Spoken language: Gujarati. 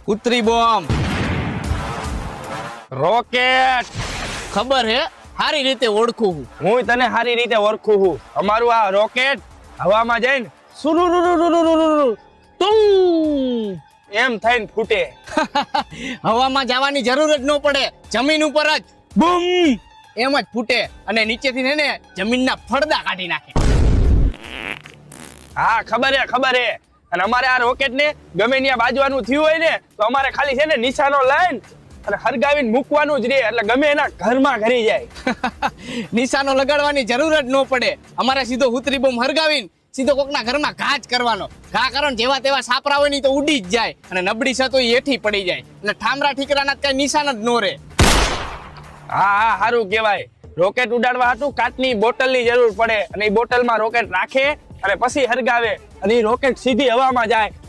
ઉતરી બોમ્બ. રોકેટ. ખબર હે, સારી રીતે ઓળખું હું. હું તને સારી રીતે ઓળખું છું. અમારું આ રોકેટ હવામાં જઈને સુરુરુરુરુરુરુરુ તું એમ થઈને ફૂટે. હવામાં જવાની જરૂર જ ન પડે, જમીન ઉપર જ બૂમ એમ જ ફૂટે અને નીચેથી ને જમીનના ફળદા કાઢી નાખે. હા ખબર હે. અને અમારે આ રોકેટ ને ગમે ત્યાં બાજવાનું થયું હોય ને તો અમારે ખાલી છે ને નિશાનો લઈને અને હરગાવીને મૂકવાનું જ રહે, એટલે ગમે એના ઘરમાં ઘરી જાય. નિશાનો લગાડવાની જરૂર જ ન પડે. અમારે સીધો ઉતરી બોમ્બ હરગાવીને સીધો કોકના ઘરમાં ઘા જ કરવાનો. ઘા કરો ને જેવા તેવા સાપરા હોય ની તો ઉડી જ જાય અને નબળી છે તો એ હેઠી પડી જાય. એટલે ઠામરા ઠીકરાના કઈ નિશાન જ ન રહે. હા સારું કહેવાય. રોકેટ ઉડાડવા હાટુ કાચની બોટલની જરૂર પડે અને એ બોટલમાં રોકેટ રાખે અને પછી હરગાવે અને એ રોકેટ સીધી હવામાં જાય.